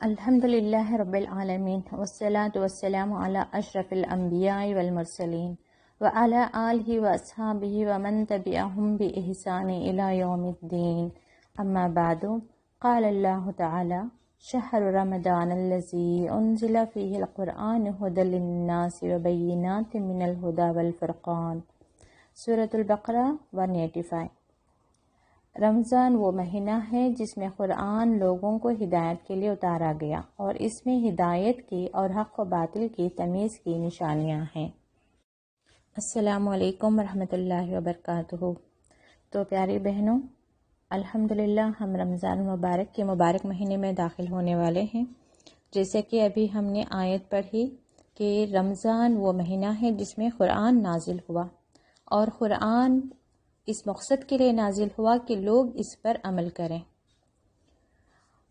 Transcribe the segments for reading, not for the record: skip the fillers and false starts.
الحمدللہ رب العالمین والصلاة والسلام علی اشرف الانبیاء والمرسلین وعلی آلہ واصحابہ ومن تبعہم بإحسان الی یوم الدین اما بعد قال اللہ تعالی شہر رمضان الذی انزل فیہ القرآن ھدی للناس وبینات من الہدی والفرقان سورۃ البقرہ 185۔ رمضان وہ مہینہ ہے جس میں قرآن لوگوں کو ہدایت کے لیے اتارا گیا اور اس میں ہدایت کی اور حق و باطل کی تمیز کی نشانیاں ہیں۔ السلام علیکم ورحمۃ اللہ وبرکاتہ۔ تو پیاری بہنوں، الحمدللہ ہم رمضان المبارک کے مبارک مہینے میں داخل ہونے والے ہیں۔ جیسے کہ ابھی ہم نے آیت پڑھی کہ رمضان وہ مہینہ ہے جس میں قرآن نازل ہوا، اور قرآن اس مقصد کے لیے نازل ہوا کہ لوگ اس پر عمل کریں۔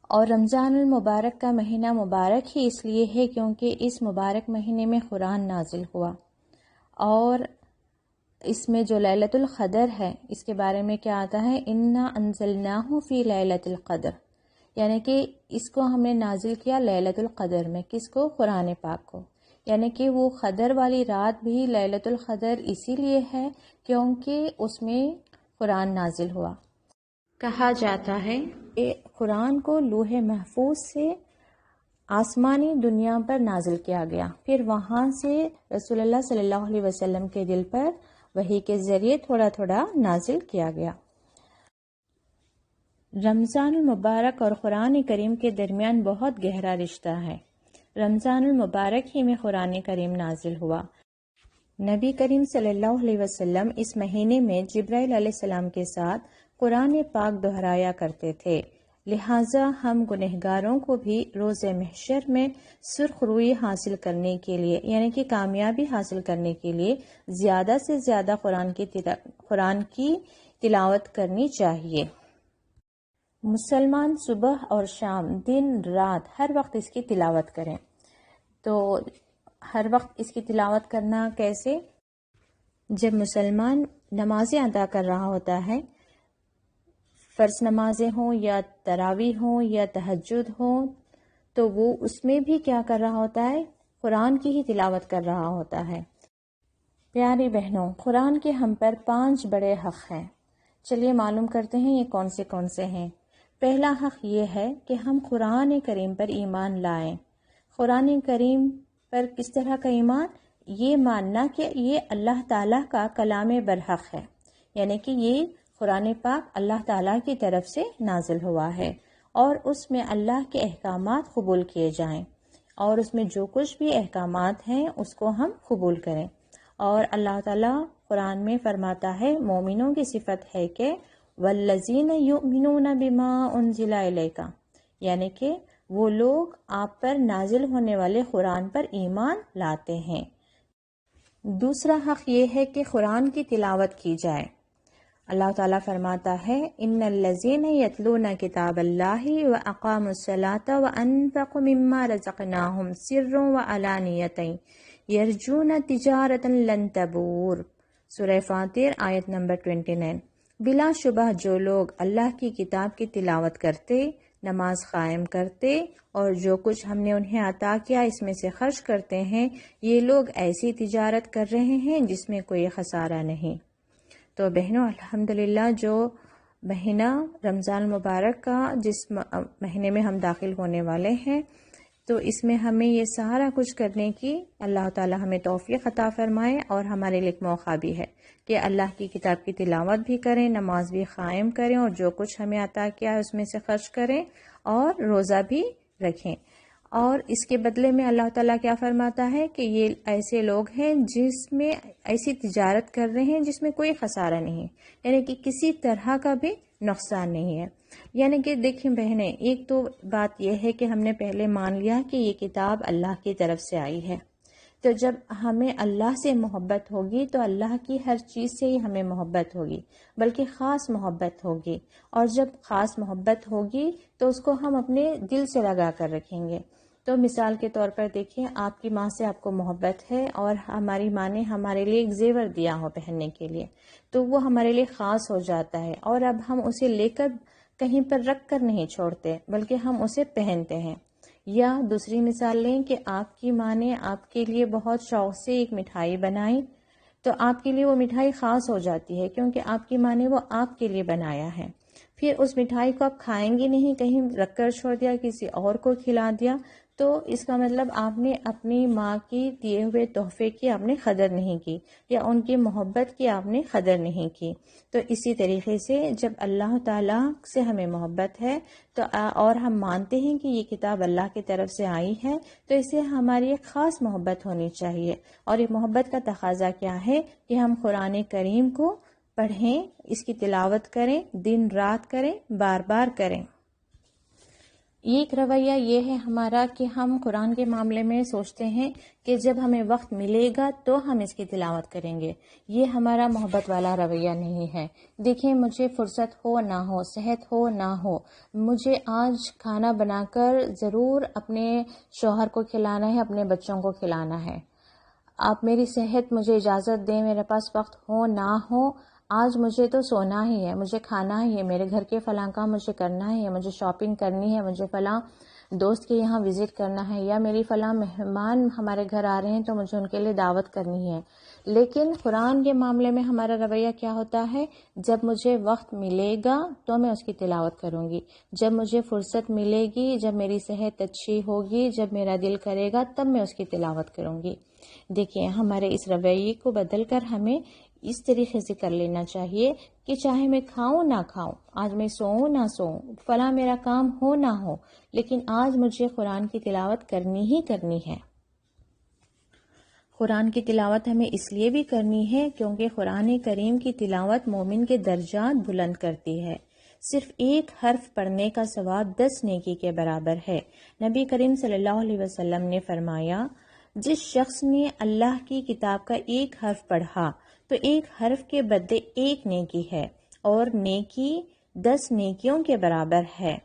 اور رمضان المبارک کا مہینہ مبارک ہی اس لیے ہے کیونکہ اس مبارک مہینے میں قرآن نازل ہوا، اور اس میں جو لیلۃ القدر ہے اس کے بارے میں کیا آتا ہے، انا انزلناہ فی لیلۃ القدر، یعنی کہ اس کو ہم نے نازل کیا لیلۃ القدر میں۔ کس کو؟ قرآن پاک کو۔ یعنی کہ وہ قدر والی رات بھی لیلۃ القدر اسی لیے ہے کیونکہ اس میں قرآن نازل ہوا۔ کہا جاتا ہے کہ قرآن کو لوح محفوظ سے آسمانی دنیا پر نازل کیا گیا، پھر وہاں سے رسول اللہ صلی اللہ علیہ وسلم کے دل پر وحی کے ذریعے تھوڑا تھوڑا نازل کیا گیا۔ رمضان المبارک اور قرآن کریم کے درمیان بہت گہرا رشتہ ہے۔ رمضان المبارک ہی میں قرآن کریم نازل ہوا۔ نبی کریم صلی اللہ علیہ وسلم اس مہینے میں جبرائیل علیہ السلام کے ساتھ قرآن پاک دہرایا کرتے تھے، لہٰذا ہم گنہگاروں کو بھی روز محشر میں سرخ روئی حاصل کرنے کے لیے، یعنی کہ کامیابی حاصل کرنے کے لیے زیادہ سے زیادہ قرآن کی تلاوت کرنی چاہیے۔ مسلمان صبح اور شام، دن رات، ہر وقت اس کی تلاوت کریں۔ تو ہر وقت اس کی تلاوت کرنا کیسے؟ جب مسلمان نمازیں ادا کر رہا ہوتا ہے، فرض نمازیں ہوں یا تراویح ہوں یا تہجد ہوں، تو وہ اس میں بھی کیا کر رہا ہوتا ہے؟ قرآن کی ہی تلاوت کر رہا ہوتا ہے۔ پیاری بہنوں، قرآن کے ہم پر 5 بڑے حق ہیں۔ چلیے معلوم کرتے ہیں یہ کون سے ہیں۔ پہلا حق یہ ہے کہ ہم قرآن کریم پر ایمان لائیں۔ قرآن کریم پر کس طرح کا ایمان؟ یہ ماننا کہ یہ اللہ تعالیٰ کا کلام برحق ہے، یعنی کہ یہ قرآن پاک اللہ تعالیٰ کی طرف سے نازل ہوا ہے، اور اس میں اللہ کے احکامات قبول کیے جائیں، اور اس میں جو کچھ بھی احکامات ہیں اس کو ہم قبول کریں۔ اور اللہ تعالیٰ قرآن میں فرماتا ہے، مومنوں کی صفت ہے کہ والذین یؤمنون بما انزل الیک، یعنی کہ وہ لوگ آپ پر نازل ہونے والے قرآن پر ایمان لاتے ہیں۔ دوسرا حق یہ ہے کہ قرآن کی تلاوت کی جائے۔ اللہ تعالیٰ فرماتا ہے، ان الذین یتلون کتاب اللہ واقاموا الصلاۃ وانفقوا مما رزقناہم سرا وعلانیۃ یرجون تجارۃ لن تبور، سورہ فاطر آیت نمبر 29۔ بلا شبہ جو لوگ اللہ کی کتاب کی تلاوت کرتے، نماز قائم کرتے اور جو کچھ ہم نے انہیں عطا کیا اس میں سے خرچ کرتے ہیں، یہ لوگ ایسی تجارت کر رہے ہیں جس میں کوئی خسارہ نہیں۔ تو بہنوں، الحمدللہ جو مہینہ رمضان المبارک کا جس مہینے میں ہم داخل ہونے والے ہیں، تو اس میں ہمیں یہ سارا کچھ کرنے کی اللہ تعالیٰ ہمیں توفیق عطا فرمائے، اور ہمارے لیے ایک موقع بھی ہے کہ اللہ کی کتاب کی تلاوت بھی کریں، نماز بھی قائم کریں، اور جو کچھ ہمیں عطا کیا ہے اس میں سے خرچ کریں، اور روزہ بھی رکھیں۔ اور اس کے بدلے میں اللہ تعالیٰ کیا فرماتا ہے کہ یہ ایسے لوگ ہیں جس میں ایسی تجارت کر رہے ہیں جس میں کوئی خسارہ نہیں ہے، یعنی کہ کسی طرح کا بھی نقصان نہیں ہے۔ یعنی کہ دیکھیں بہنیں، ایک تو بات یہ ہے کہ ہم نے پہلے مان لیا کہ یہ کتاب اللہ کی طرف سے آئی ہے، تو جب ہمیں اللہ سے محبت ہوگی تو اللہ کی ہر چیز سے ہی ہمیں محبت ہوگی، بلکہ خاص محبت ہوگی، اور جب خاص محبت ہوگی تو اس کو ہم اپنے دل سے لگا کر رکھیں گے۔ تو مثال کے طور پر دیکھیں، آپ کی ماں سے آپ کو محبت ہے، اور ہماری ماں نے ہمارے لیے ایک زیور دیا ہو پہننے کے لیے، تو وہ ہمارے لیے خاص ہو جاتا ہے، اور اب ہم اسے لے کر کہیں پر رکھ کر نہیں چھوڑتے بلکہ ہم اسے پہنتے ہیں۔ یا دوسری مثال لیں کہ آپ کی ماں نے آپ کے لیے بہت شوق سے ایک مٹھائی بنائی، تو آپ کے لیے وہ مٹھائی خاص ہو جاتی ہے کیونکہ آپ کی ماں نے وہ آپ کے لیے بنایا ہے۔ پھر اس مٹھائی کو آپ کھائیں گے نہیں، کہیں رکھ کر چھوڑ دیا، کسی اور کو کھلا دیا، تو اس کا مطلب آپ نے اپنی ماں کی دیے ہوئے تحفے کی آپ نے قدر نہیں کی، یا ان کی محبت کی آپ نے قدر نہیں کی۔ تو اسی طریقے سے جب اللہ تعالیٰ سے ہمیں محبت ہے تو اور ہم مانتے ہیں کہ یہ کتاب اللہ کی طرف سے آئی ہے، تو اسے ہماری ایک خاص محبت ہونی چاہیے۔ اور یہ محبت کا تقاضا کیا ہے کہ ہم قرآن کریم کو پڑھیں، اس کی تلاوت کریں، دن رات کریں، بار بار کریں۔ ایک رویہ یہ ہے ہمارا کہ ہم قرآن کے معاملے میں سوچتے ہیں کہ جب ہمیں وقت ملے گا تو ہم اس کی تلاوت کریں گے، یہ ہمارا محبت والا رویہ نہیں ہے۔ دیکھیں، مجھے فرصت ہو نہ ہو، صحت ہو نہ ہو، مجھے آج کھانا بنا کر ضرور اپنے شوہر کو کھلانا ہے، اپنے بچوں کو کھلانا ہے۔ آپ میری صحت مجھے اجازت دیں، میرے پاس وقت ہو نہ ہو، آج مجھے تو سونا ہی ہے، مجھے کھانا ہی ہے، میرے گھر کے فلاں کام مجھے کرنا ہی ہے، مجھے شاپنگ کرنی ہے، مجھے فلاں دوست کے یہاں وزٹ کرنا ہے، یا میری فلاں مہمان ہمارے گھر آ رہے ہیں تو مجھے ان کے لیے دعوت کرنی ہے۔ لیکن قرآن کے معاملے میں ہمارا رویہ کیا ہوتا ہے؟ جب مجھے وقت ملے گا تو میں اس کی تلاوت کروں گی، جب مجھے فرصت ملے گی، جب میری صحت اچھی ہوگی، جب میرا دل کرے گا تب میں اس کی تلاوت کروں گی۔ دیکھیں، ہمارے اس رویے کو بدل کر ہمیں اس طریقے سے کر لینا چاہیے کہ چاہے میں کھاؤں نہ کھاؤں، آج میں سوؤں نہ سوؤں، فلاں میرا کام ہو نہ ہو، لیکن آج مجھے قرآن کی تلاوت کرنی ہی کرنی ہے۔ قرآن کی تلاوت ہمیں اس لیے بھی کرنی ہے کیونکہ قرآن کریم کی تلاوت مومن کے درجات بلند کرتی ہے۔ صرف ایک حرف پڑھنے کا ثواب 10 نیکی کے برابر ہے۔ نبی کریم صلی اللہ علیہ وسلم نے فرمایا، جس شخص نے اللہ کی کتاب کا ایک حرف پڑھا تو ایک حرف کے بدلے 1 نیکی ہے، اور نیکی 10 نیکیوں کے برابر ہے۔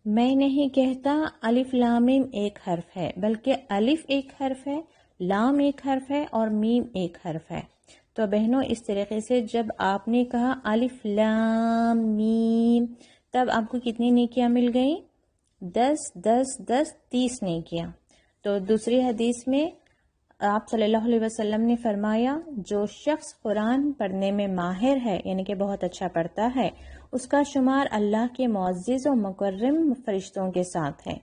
میں نہیں کہتا الف لام میم ایک حرف ہے، بلکہ الف ایک حرف ہے، لام ایک حرف ہے، اور میم ایک حرف ہے۔ تو بہنوں، اس طریقے سے جب آپ نے کہا الف لام میم، تب آپ کو کتنی نیکیاں مل گئیں؟ 10 10 10 30 نیکیاں۔ تو دوسری حدیث میں آپ صلی اللہ علیہ وسلم نے فرمایا، جو شخص قرآن پڑھنے میں ماہر ہے، یعنی کہ بہت اچھا پڑھتا ہے، اس کا شمار اللہ کے معزز و مکرم فرشتوں کے ساتھ ہے،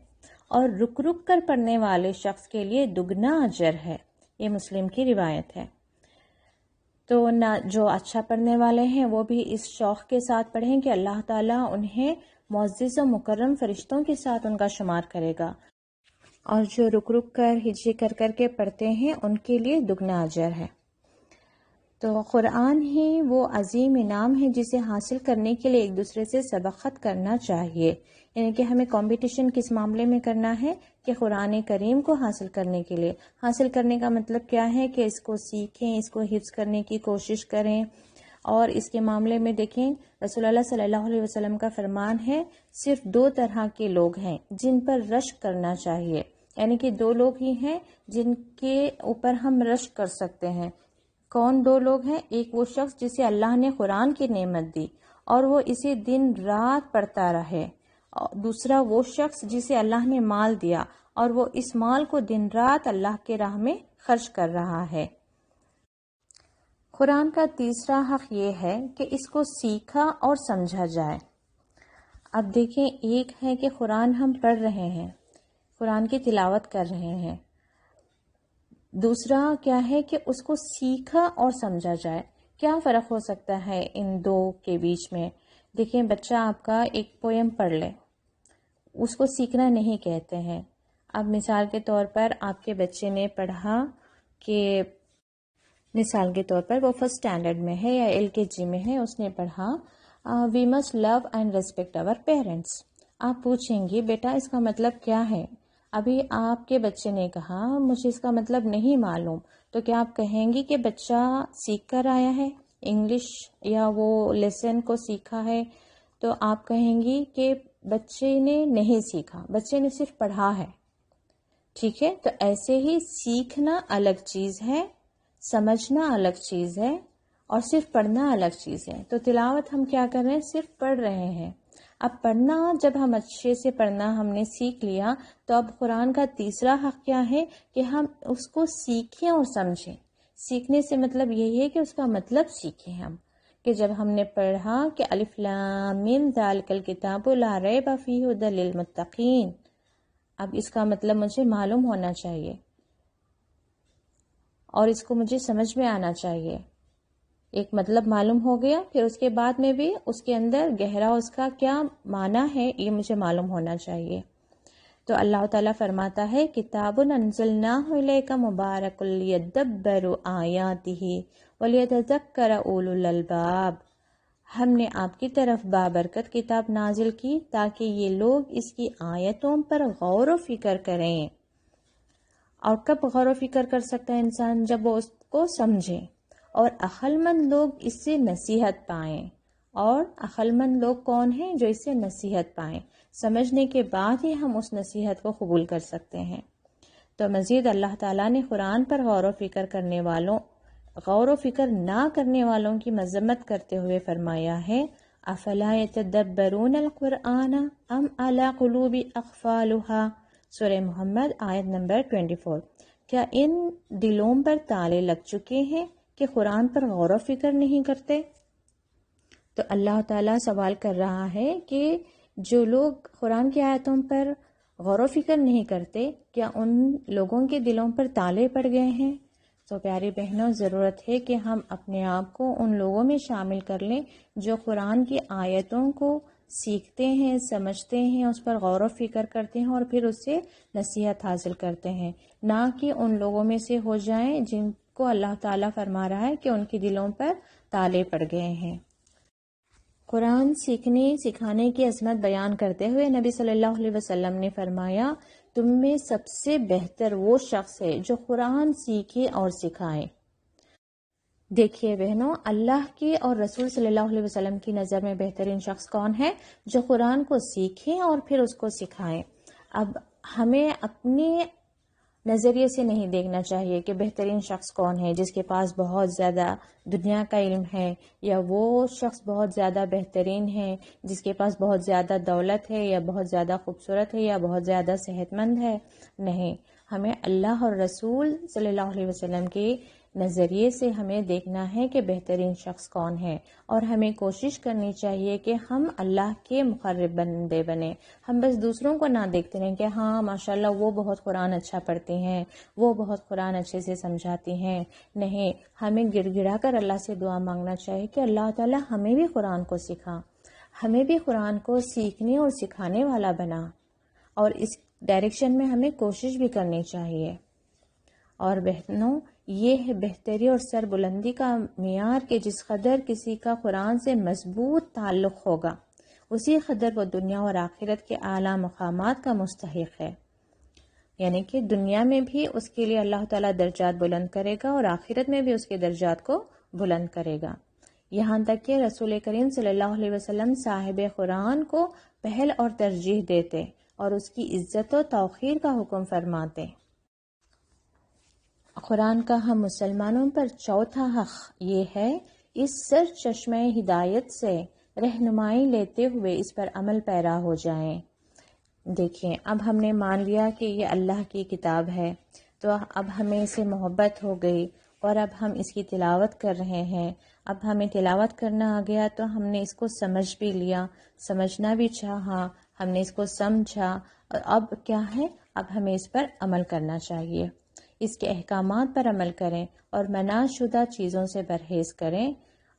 اور رک رک کر پڑھنے والے شخص کے لیے دگنا اجر ہے۔ یہ مسلم کی روایت ہے۔ تو جو اچھا پڑھنے والے ہیں وہ بھی اس شوق کے ساتھ پڑھیں کہ اللہ تعالیٰ انہیں معزز و مکرم فرشتوں کے ساتھ ان کا شمار کرے گا، اور جو رک رک کر ہجے کر کر کے پڑھتے ہیں ان کے لیے دگنا اجر ہے۔ تو قرآن ہی وہ عظیم انعام ہے جسے حاصل کرنے کے لیے ایک دوسرے سے سبقت کرنا چاہیے، یعنی کہ ہمیں کمپٹیشن کس معاملے میں کرنا ہے کہ قرآن کریم کو حاصل کرنے کے لیے۔ حاصل کرنے کا مطلب کیا ہے کہ اس کو سیکھیں، اس کو حفظ کرنے کی کوشش کریں، اور اس کے معاملے میں دیکھیں رسول اللہ صلی اللہ علیہ وسلم کا فرمان ہے، صرف 2 طرح کے لوگ ہیں جن پر رشک کرنا چاہیے، یعنی کہ 2 لوگ ہی ہیں جن کے اوپر ہم رشک کر سکتے ہیں۔ کون 2 لوگ ہیں؟ ایک وہ شخص جسے اللہ نے قرآن کی نعمت دی اور وہ اسے دن رات پڑھتا رہے، دوسرا وہ شخص جسے اللہ نے مال دیا اور وہ اس مال کو دن رات اللہ کے راہ میں خرچ کر رہا ہے۔ قرآن کا تیسرا حق یہ ہے کہ اس کو سیکھا اور سمجھا جائے۔ اب دیکھیں، ایک ہے کہ قرآن ہم پڑھ رہے ہیں، قرآن کی تلاوت کر رہے ہیں، دوسرا کیا ہے کہ اس کو سیکھا اور سمجھا جائے۔ کیا فرق ہو سکتا ہے ان 2 کے بیچ میں؟ دیکھیں، بچہ آپ کا ایک پویم پڑھ لے، اس کو سیکھنا نہیں کہتے ہیں۔ اب مثال کے طور پر آپ کے بچے نے پڑھا کہ مثال کے طور پر وہ 1st اسٹینڈرڈ میں ہے یا LKG میں ہے، اس نے پڑھا we must love and respect our parents. آپ پوچھیں گی بیٹا اس کا مطلب کیا ہے؟ ابھی آپ کے بچے نے کہا مجھے اس کا مطلب نہیں معلوم، تو کیا آپ کہیں گی کہ بچہ سیکھ کر آیا ہے انگلش یا وہ لیسن کو سیکھا ہے؟ تو آپ کہیں گی کہ بچے نے نہیں سیکھا، بچے نے صرف پڑھا ہے۔ ٹھیک ہے، تو ایسے ہی سیکھنا الگ چیز ہے، سمجھنا الگ چیز ہے، اور صرف پڑھنا الگ چیز ہے۔ تو تلاوت ہم کیا کر رہے ہیں؟ صرف پڑھ رہے ہیں۔ اب پڑھنا، جب ہم اچھے سے پڑھنا ہم نے سیکھ لیا، تو اب قرآن کا تیسرا حق کیا ہے کہ ہم اس کو سیکھیں اور سمجھیں۔ سیکھنے سے مطلب یہی ہے کہ اس کا مطلب سیکھیں ہم، کہ جب ہم نے پڑھا کہ الف لام میم ذالک الکتاب لا ریب فیہ ھدی للمتقین، اب اس کا مطلب مجھے معلوم ہونا چاہیے اور اس کو مجھے سمجھ میں آنا چاہیے۔ ایک مطلب معلوم ہو گیا، پھر اس کے بعد میں بھی اس کے اندر گہرا اس کا کیا معنی ہے یہ مجھے معلوم ہونا چاہیے۔ تو اللہ تعالیٰ فرماتا ہے کتاب انزلناہ الیک مبارک لیدبروا آیاتہ ولیتذکر اولو الالباب، ہم نے آپ کی طرف بابرکت کتاب نازل کی تاکہ یہ لوگ اس کی آیتوں پر غور و فکر کریں۔ اور کب غور و فکر کر سکتا ہے انسان؟ جب وہ اس کو سمجھے، اور عقل مند لوگ اس سے نصیحت پائیں۔ اور عقل مند لوگ کون ہیں؟ جو اس سے نصیحت پائیں، سمجھنے کے بعد ہی ہم اس نصیحت کو قبول کر سکتے ہیں۔ تو مزید اللہ تعالیٰ نے قرآن پر غور و فکر کرنے والوں، غور و فکر نہ کرنے والوں کی مذمت کرتے ہوئے فرمایا ہے افلا یتدبرون القرآن ام علی قلوب اقفالها، سورہ محمد آیت نمبر 24۔ کیا ان دلوں پر تالے لگ چکے ہیں کہ قرآن پر غور و فکر نہیں کرتے؟ تو اللہ تعالیٰ سوال کر رہا ہے کہ جو لوگ قرآن کی آیتوں پر غور و فکر نہیں کرتے، کیا ان لوگوں کے دلوں پر تالے پڑ گئے ہیں؟ تو پیاری بہنوں، ضرورت ہے کہ ہم اپنے آپ کو ان لوگوں میں شامل کر لیں جو قرآن کی آیتوں کو سیکھتے ہیں، سمجھتے ہیں، اس پر غور و فکر کرتے ہیں اور پھر اس سے نصیحت حاصل کرتے ہیں، نہ کہ ان لوگوں میں سے ہو جائیں جن کو اللہ تعالیٰ فرما رہا ہے کہ ان کے دلوں پر تالے پڑ گئے ہیں۔ قرآن سیکھنے سکھانے کی عظمت بیان کرتے ہوئے نبی صلی اللہ علیہ وسلم نے فرمایا تم میں سب سے بہتر وہ شخص ہے جو قرآن سیکھے اور سکھائے۔ دیکھیے بہنوں، اللہ کے اور رسول صلی اللہ علیہ وسلم کی نظر میں بہترین شخص کون ہے؟ جو قرآن کو سیکھے اور پھر اس کو سکھائے۔ اب ہمیں اپنے نظریے سے نہیں دیکھنا چاہیے کہ بہترین شخص کون ہے، جس کے پاس بہت زیادہ دنیا کا علم ہے، یا وہ شخص بہت زیادہ بہترین ہے جس کے پاس بہت زیادہ دولت ہے، یا بہت زیادہ خوبصورت ہے، یا بہت زیادہ صحت مند ہے۔ نہیں، ہمیں اللہ اور رسول صلی اللہ علیہ وسلم کے نظریے سے ہمیں دیکھنا ہے کہ بہترین شخص کون ہے، اور ہمیں کوشش کرنی چاہیے کہ ہم اللہ کے مقرب بندے بنیں۔ ہم بس دوسروں کو نہ دیکھتے رہیں کہ ہاں ماشاءاللہ وہ بہت قرآن اچھا پڑھتے ہیں، وہ بہت قرآن اچھے سے سمجھاتی ہیں۔ نہیں، ہمیں گڑ گڑا کر اللہ سے دعا مانگنا چاہیے کہ اللہ تعالیٰ ہمیں بھی قرآن کو سکھا، ہمیں بھی قرآن کو سیکھنے اور سکھانے والا بنا، اور اس ڈائریکشن میں ہمیں کوشش بھی کرنی چاہیے۔ اور بہنوں، یہ ہے بہتری اور سر بلندی کا معیار کہ جس قدر کسی کا قرآن سے مضبوط تعلق ہوگا، اسی قدر وہ دنیا اور آخرت کے اعلیٰ مقامات کا مستحق ہے۔ یعنی کہ دنیا میں بھی اس کے لیے اللہ تعالیٰ درجات بلند کرے گا اور آخرت میں بھی اس کے درجات کو بلند کرے گا۔ یہاں تک کہ رسول کریم صلی اللہ علیہ وسلم صاحب قرآن کو پہل اور ترجیح دیتے اور اس کی عزت و توقیر کا حکم فرماتے۔ قرآن کا ہم مسلمانوں پر چوتھا حق یہ ہے اس سر چشمہ ہدایت سے رہنمائی لیتے ہوئے اس پر عمل پیرا ہو جائیں۔ دیکھیں، اب ہم نے مان لیا کہ یہ اللہ کی کتاب ہے، تو اب ہمیں اسے محبت ہو گئی اور اب ہم اس کی تلاوت کر رہے ہیں۔ اب ہمیں تلاوت کرنا آ گیا تو ہم نے اس کو سمجھ بھی لیا، سمجھنا بھی چاہا، ہم نے اس کو سمجھا، اور اب کیا ہے؟ اب ہمیں اس پر عمل کرنا چاہیے، اس کے احکامات پر عمل کریں اور منع شدہ چیزوں سے پرہیز کریں،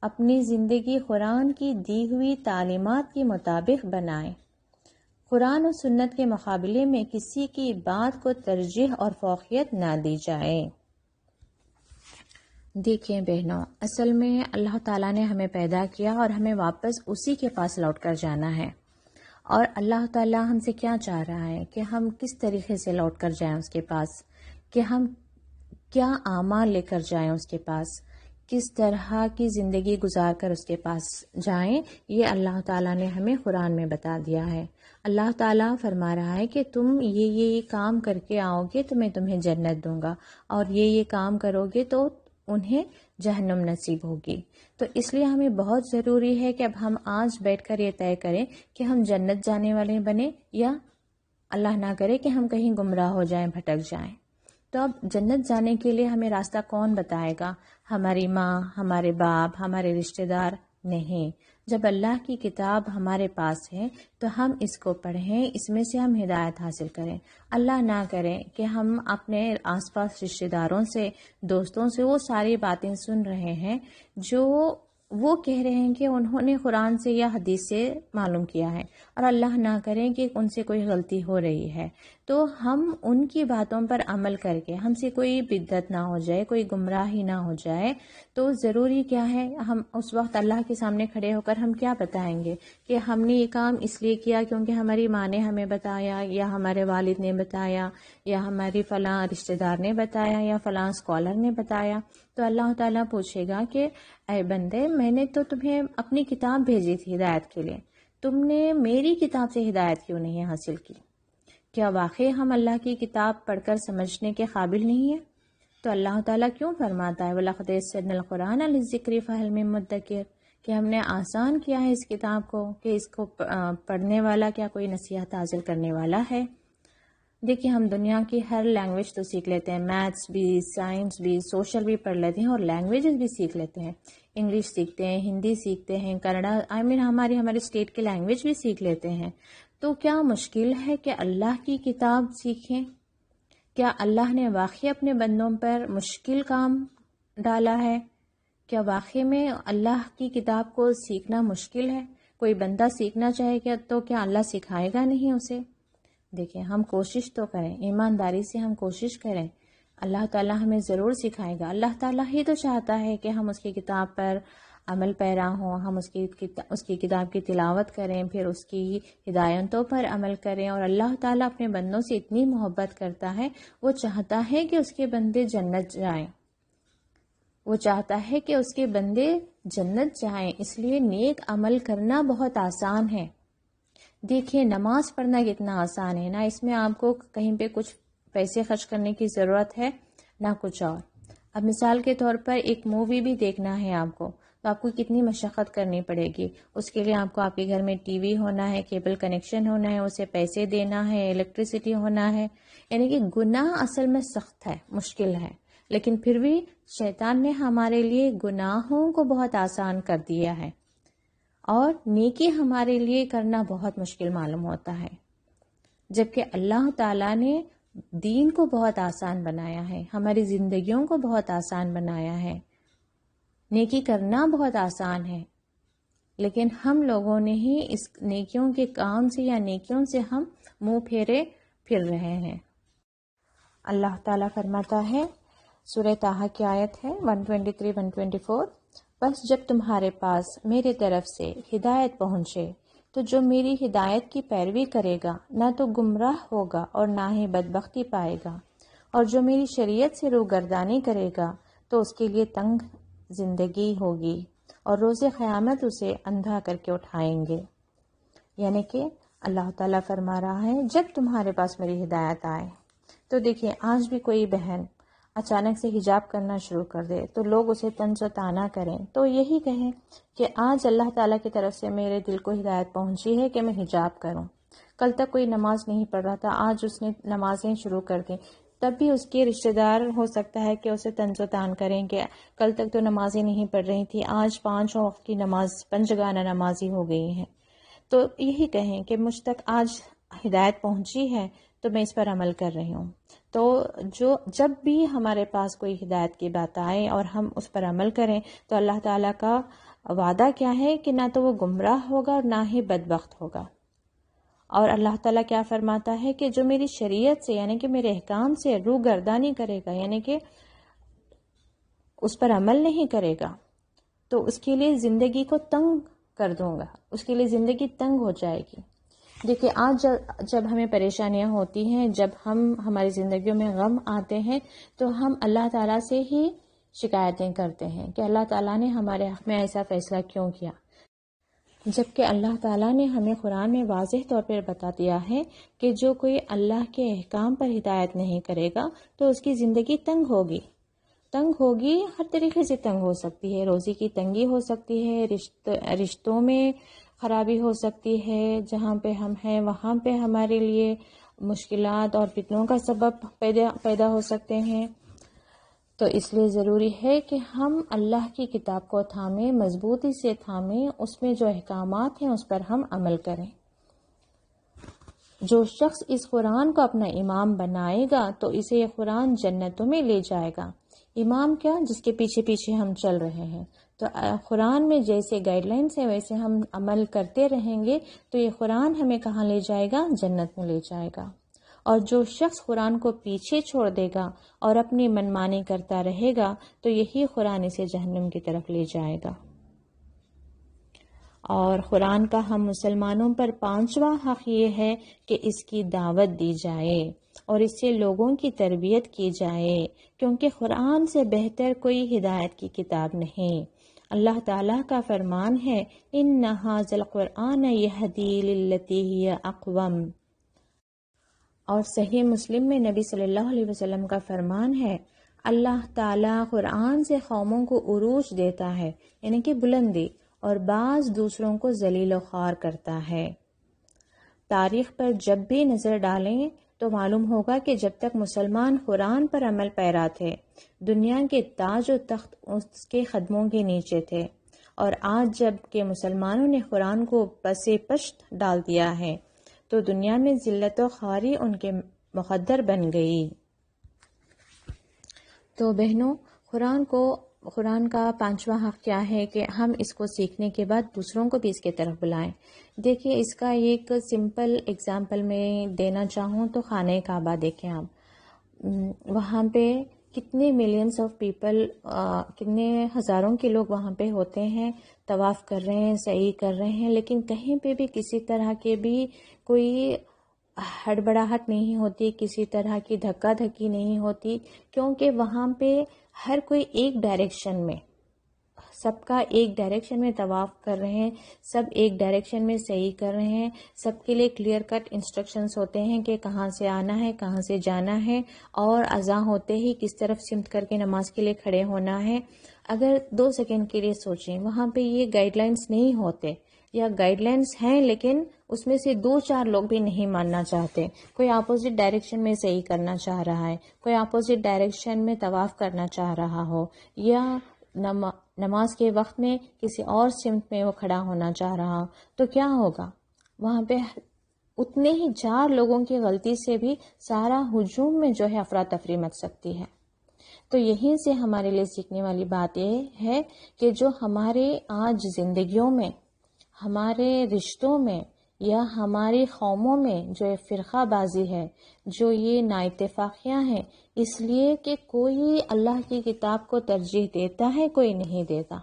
اپنی زندگی قرآن کی دی ہوئی تعلیمات کے مطابق بنائیں۔ قرآن و سنت کے مقابلے میں کسی کی بات کو ترجیح اور فوقیت نہ دی جائے۔ دیکھیں بہنوں، اصل میں اللہ تعالیٰ نے ہمیں پیدا کیا اور ہمیں واپس اسی کے پاس لوٹ کر جانا ہے، اور اللہ تعالیٰ ہم سے کیا چاہ رہا ہے کہ ہم کس طریقے سے لوٹ کر جائیں اس کے پاس، کہ ہم کیا اعمال لے کر جائیں اس کے پاس، کس طرح کی زندگی گزار کر اس کے پاس جائیں، یہ اللہ تعالیٰ نے ہمیں قرآن میں بتا دیا ہے۔ اللہ تعالیٰ فرما رہا ہے کہ تم یہ کام کر کے آؤ گے تو میں تمہیں جنت دوں گا، اور یہ کام کرو گے تو انہیں جہنم نصیب ہوگی۔ تو اس لیے ہمیں بہت ضروری ہے کہ اب ہم آج بیٹھ کر یہ طے کریں کہ ہم جنت جانے والے بنیں یا اللہ نہ کرے کہ ہم کہیں گمراہ ہو جائیں، بھٹک جائیں۔ تو اب جنت جانے کے لیے ہمیں راستہ کون بتائے گا؟ ہماری ماں، ہمارے باپ، ہمارے رشتہ دار نہیں۔ جب اللہ کی کتاب ہمارے پاس ہے تو ہم اس کو پڑھیں، اس میں سے ہم ہدایت حاصل کریں۔ اللہ نہ کرے کہ ہم اپنے آس پاس رشتہ داروں سے، دوستوں سے وہ ساری باتیں سن رہے ہیں جو وہ کہہ رہے ہیں کہ انہوں نے قرآن سے یا حدیث سے معلوم کیا ہے، اور اللہ نہ کریں کہ ان سے کوئی غلطی ہو رہی ہے، تو ہم ان کی باتوں پر عمل کر کے ہم سے کوئی بدعت نہ ہو جائے، کوئی گمراہی نہ ہو جائے۔ تو ضروری کیا ہے، ہم اس وقت اللہ کے سامنے کھڑے ہو کر ہم کیا بتائیں گے کہ ہم نے یہ کام اس لیے کیا کیونکہ ہماری ماں نے ہمیں بتایا، یا ہمارے والد نے بتایا، یا ہماری فلاں رشتہ دار نے بتایا، یا فلاں اسکالر نے بتایا۔ تو اللہ تعالیٰ پوچھے گا کہ اے بندے، میں نے تو تمہیں اپنی کتاب بھیجی تھی ہدایت کے لیے، تم نے میری کتاب سے ہدایت کیوں نہیں حاصل کی؟ کیا واقعی ہم اللہ کی کتاب پڑھ کر سمجھنے کے قابل نہیں ہیں؟ تو اللہ تعالیٰ کیوں فرماتا ہے وَلَقَدْ يَسَّرْنَا الْقُرْآنَ لِلذِّكْرِ فَهَلْ مِن مُدَّكِرٍ، کہ ہم نے آسان کیا ہے اس کتاب کو کہ اس کو پڑھنے والا کیا کوئی نصیحت حاصل کرنے والا ہے؟ دیکھیے، ہم دنیا کی ہر لینگویج تو سیکھ لیتے ہیں، میتھس بھی، سائنس بھی، سوشل بھی پڑھ لیتے ہیں، اور لینگویجز بھی سیکھ لیتے ہیں، انگلش سیکھتے ہیں، ہندی سیکھتے ہیں، کنڑا ہماری اسٹیٹ کی لینگویج بھی سیکھ لیتے ہیں۔ تو کیا مشکل ہے کہ اللہ کی کتاب سیکھیں؟ کیا اللہ نے واقعی اپنے بندوں پر مشکل کام ڈالا ہے؟ کیا واقعی میں اللہ کی کتاب کو سیکھنا مشکل ہے؟ کوئی بندہ سیکھنا چاہے گا تو کیا اللہ سکھائے گا نہیں اسے؟ دیکھیں، ہم کوشش تو کریں، ایمانداری سے ہم کوشش کریں، اللہ تعالیٰ ہمیں ضرور سکھائے گا۔ اللہ تعالیٰ ہی تو چاہتا ہے کہ ہم اس کی کتاب پر عمل پیرا ہوں، ہم اس کی کتاب کی تلاوت کریں، پھر اس کی ہدایتوں پر عمل کریں۔ اور اللہ تعالیٰ اپنے بندوں سے اتنی محبت کرتا ہے، وہ چاہتا ہے کہ اس کے بندے جنت جائیں، وہ چاہتا ہے کہ اس کے بندے جنت جائیں، اس لیے نیک عمل کرنا بہت آسان ہے۔ دیکھیے، نماز پڑھنا کتنا آسان ہے، نہ اس میں آپ کو کہیں پہ کچھ پیسے خرچ کرنے کی ضرورت ہے، نہ کچھ اور۔ اب مثال کے طور پر ایک مووی بھی دیکھنا ہے آپ کو، تو آپ کو کتنی مشقت کرنی پڑے گی۔ اس کے لیے آپ کو آپ کے گھر میں ٹی وی ہونا ہے، کیبل کنیکشن ہونا ہے، اسے پیسے دینا ہے، الیکٹریسٹی ہونا ہے، یعنی کہ گناہ اصل میں سخت ہے، مشکل ہے، لیکن پھر بھی شیطان نے ہمارے لیے گناہوں کو بہت آسان کر دیا ہے، اور نیکی ہمارے لیے کرنا بہت مشکل معلوم ہوتا ہے، جبکہ اللہ تعالیٰ نے دین کو بہت آسان بنایا ہے، ہماری زندگیوں کو بہت آسان بنایا ہے، نیکی کرنا بہت آسان ہے، لیکن ہم لوگوں نے ہی اس نیکیوں کے کام سے یا نیکیوں سے ہم منہ پھیرے پھر رہے ہیں۔ اللہ تعالیٰ فرماتا ہے، سورہ طٰہٰ کی آیت ہے 123-124، بس جب تمہارے پاس میرے طرف سے ہدایت پہنچے تو جو میری ہدایت کی پیروی کرے گا نہ تو گمراہ ہوگا اور نہ ہی بدبختی پائے گا، اور جو میری شریعت سے روگردانی کرے گا تو اس کے لیے تنگ زندگی ہوگی، اور روز قیامت اسے اندھا کر کے اٹھائیں گے۔ یعنی کہ اللہ تعالیٰ فرما رہا ہے، جب تمہارے پاس میری ہدایت آئے تو دیکھیں، آج بھی کوئی بہن اچانک سے حجاب کرنا شروع کر دے تو لوگ اسے طنز و طعنہ کریں، تو یہی کہیں کہ آج اللہ تعالیٰ کی طرف سے میرے دل کو ہدایت پہنچی ہے کہ میں حجاب کروں۔ کل تک کوئی نماز نہیں پڑھ رہا تھا، آج اس نے نمازیں شروع کر دیں، تب بھی اس کے رشتہ دار ہو سکتا ہے کہ اسے طنز و طعن کریں کہ کل تک تو نمازیں نہیں پڑھ رہی تھی، آج 5 وقت کی نماز پنجگانہ نمازی ہو گئی ہیں۔ تو یہی کہیں کہ مجھ تک آج ہدایت پہنچی ہے تو میں اس پر عمل کر رہی ہوں۔ تو جب بھی ہمارے پاس کوئی ہدایت کی بات آئے اور ہم اس پر عمل کریں تو اللہ تعالیٰ کا وعدہ کیا ہے کہ نہ تو وہ گمراہ ہوگا اور نہ ہی بدبخت ہوگا۔ اور اللہ تعالیٰ کیا فرماتا ہے کہ جو میری شریعت سے یعنی کہ میرے احکام سے روگردانی کرے گا، یعنی کہ اس پر عمل نہیں کرے گا، تو اس کے لیے زندگی کو تنگ کر دوں گا، اس کے لیے زندگی تنگ ہو جائے گی۔ دیکھیے، آج جب ہمیں پریشانیاں ہوتی ہیں، جب ہماری زندگیوں میں غم آتے ہیں تو ہم اللہ تعالیٰ سے ہی شکایتیں کرتے ہیں کہ اللہ تعالیٰ نے ہمارے حق میں ایسا فیصلہ کیوں کیا، جبکہ اللہ تعالیٰ نے ہمیں قرآن میں واضح طور پر بتا دیا ہے کہ جو کوئی اللہ کے احکام پر ہدایت نہیں کرے گا تو اس کی زندگی تنگ ہوگی۔ تنگ ہوگی، ہر طریقے سے تنگ ہو سکتی ہے، روزی کی تنگی ہو سکتی ہے، رشتوں میں خرابی ہو سکتی ہے، جہاں پہ ہم ہیں وہاں پہ ہمارے لیے مشکلات اور فتنوں کا سبب پیدا ہو سکتے ہیں۔ تو اس لیے ضروری ہے کہ ہم اللہ کی کتاب کو تھامیں، مضبوطی سے تھامیں، اس میں جو احکامات ہیں اس پر ہم عمل کریں۔ جو شخص اس قرآن کو اپنا امام بنائے گا تو اسے یہ قرآن جنتوں میں لے جائے گا۔ امام کیا؟ جس کے پیچھے پیچھے ہم چل رہے ہیں۔ تو قرآن میں جیسے گائیڈ لائنس ہیں ویسے ہم عمل کرتے رہیں گے تو یہ قرآن ہمیں کہاں لے جائے گا؟ جنت میں لے جائے گا۔ اور جو شخص قرآن کو پیچھے چھوڑ دے گا اور اپنی منمانی کرتا رہے گا تو یہی قرآن اسے جہنم کی طرف لے جائے گا۔ اور قرآن کا ہم مسلمانوں پر 5واں حق یہ ہے کہ اس کی دعوت دی جائے اور اس سے لوگوں کی تربیت کی جائے، کیونکہ قرآن سے بہتر کوئی ہدایت کی کتاب نہیں۔ اللہ تعالیٰ کا فرمان ہے اِنَّ هَٰذَا الْقُرْآنَ يَهْدِي لِلَّتِي هِيَ اقوم، اور صحیح مسلم میں نبی صلی اللہ علیہ وسلم کا فرمان ہے اللہ تعالیٰ قرآن سے قوموں کو عروج دیتا ہے، یعنی کہ بلندی، اور بعض دوسروں کو ذلیل و خوار کرتا ہے۔ تاریخ پر جب بھی نظر ڈالیں تو معلوم ہوگا کہ جب تک مسلمان قرآن پر عمل پیرا تھے، دنیا کے تاج و تخت اس کے قدموں کے نیچے تھے، اور آج جب کہ مسلمانوں نے قرآن کو پس پشت ڈال دیا ہے تو دنیا میں ذلت و خواری ان کے مقدر بن گئی۔ تو بہنوں، قرآن کا 5واں حق کیا ہے کہ ہم اس کو سیکھنے کے بعد دوسروں کو بھی اس کی طرف بلائیں۔ دیکھیے، اس کا ایک سمپل اگزامپل میں دینا چاہوں تو خانہ کعبہ دیکھیں آپ، وہاں پہ کتنے ملینز آف پیپل، کتنے ہزاروں کے لوگ وہاں پہ ہوتے ہیں، طواف کر رہے ہیں، سعی کر رہے ہیں، لیکن کہیں پہ بھی کسی طرح کے بھی کوئی ہڑبڑاہٹ نہیں ہوتی، کسی طرح کی دھکا دھکی نہیں ہوتی، کیونکہ وہاں پہ ہر کوئی ایک ڈائریکشن میں، سب کا ایک ڈائریکشن میں طواف کر رہے ہیں، سب ایک ڈائریکشن میں صحیح کر رہے ہیں، سب کے لیے کلیئر کٹ انسٹرکشنز ہوتے ہیں کہ کہاں سے آنا ہے، کہاں سے جانا ہے، اور اذان ہوتے ہی کس طرف سمت کر کے نماز کے لیے کھڑے ہونا ہے۔ اگر 2 سیکنڈ کے لیے سوچیں، وہاں پہ یہ گائیڈ لائنز نہیں ہوتے، یا گائیڈ لائنز ہیں لیکن اس میں سے 2-4 لوگ بھی نہیں ماننا چاہتے، کوئی اپوزٹ ڈائریکشن میں صحیح کرنا چاہ رہا ہے، کوئی اپوزٹ ڈائریکشن میں طواف کرنا چاہ رہا ہو، یا نماز کے وقت میں کسی اور سمت میں وہ کھڑا ہونا چاہ رہا ہو، تو کیا ہوگا؟ وہاں پہ اتنے ہی 4 لوگوں کی غلطی سے بھی سارا ہجوم میں جو ہے افراتفری مچ سکتی ہے۔ تو یہیں سے ہمارے لیے سیکھنے والی بات یہ ہے کہ جو ہمارے آج زندگیوں میں، ہمارے رشتوں میں، یا ہماری قوموں میں جو یہ فرقہ بازی ہے، جو یہ نااتفاقیاں ہیں، اس لیے کہ کوئی اللہ کی کتاب کو ترجیح دیتا ہے، کوئی نہیں دیتا،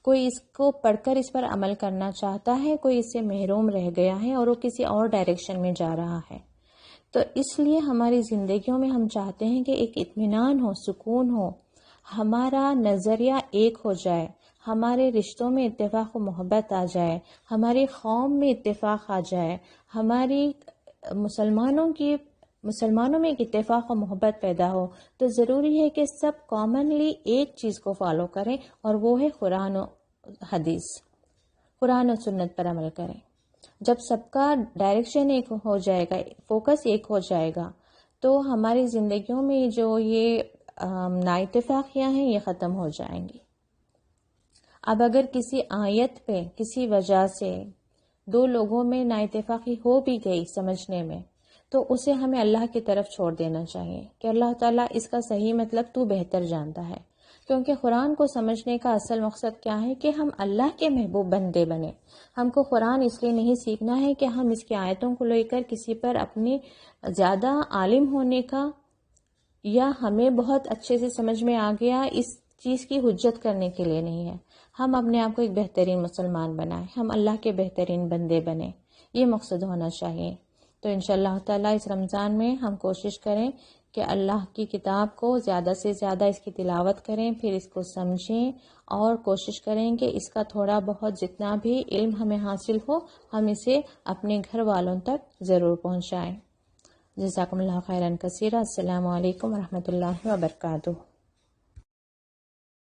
کوئی اس کو پڑھ کر اس پر عمل کرنا چاہتا ہے، کوئی اس سے محروم رہ گیا ہے اور وہ کسی اور ڈائریکشن میں جا رہا ہے۔ تو اس لیے ہماری زندگیوں میں ہم چاہتے ہیں کہ ایک اطمینان ہو، سکون ہو، ہمارا نظریہ ایک ہو جائے، ہمارے رشتوں میں اتفاق و محبت آ جائے، ہماری قوم میں اتفاق آ جائے، ہماری مسلمانوں میں ایک اتفاق و محبت پیدا ہو، تو ضروری ہے کہ سب کامنلی ایک چیز کو فالو کریں، اور وہ ہے قرآن و حدیث، قرآن و سنت پر عمل کریں۔ جب سب کا ڈائریکشن ایک ہو جائے گا، فوکس ایک ہو جائے گا، تو ہماری زندگیوں میں جو یہ نااتفاقیاں ہیں یہ ختم ہو جائیں گی۔ اب اگر کسی آیت پہ کسی وجہ سے 2 لوگوں میں نااتفاقی ہو بھی گئی سمجھنے میں، تو اسے ہمیں اللہ کی طرف چھوڑ دینا چاہیے کہ اللہ تعالیٰ اس کا صحیح مطلب تو بہتر جانتا ہے، کیونکہ قرآن کو سمجھنے کا اصل مقصد کیا ہے کہ ہم اللہ کے محبوب بندے بنیں۔ ہم کو قرآن اس لیے نہیں سیکھنا ہے کہ ہم اس کی آیتوں کو لے کر کسی پر اپنی زیادہ عالم ہونے کا، یا ہمیں بہت اچھے سے سمجھ میں آ گیا اس چیز کی حجت کرنے کے لیے نہیں ہے۔ ہم اپنے آپ کو ایک بہترین مسلمان بنائیں، ہم اللہ کے بہترین بندے بنیں، یہ مقصد ہونا چاہیے۔ تو انشاءاللہ تعالیٰ اس رمضان میں ہم کوشش کریں کہ اللہ کی کتاب کو زیادہ سے زیادہ اس کی تلاوت کریں، پھر اس کو سمجھیں، اور کوشش کریں کہ اس کا تھوڑا بہت جتنا بھی علم ہمیں حاصل ہو، ہم اسے اپنے گھر والوں تک ضرور پہنچائیں۔ جزاکم اللہ خیرا کثیرا۔ السلام علیکم ورحمۃ اللہ وبرکاتہ۔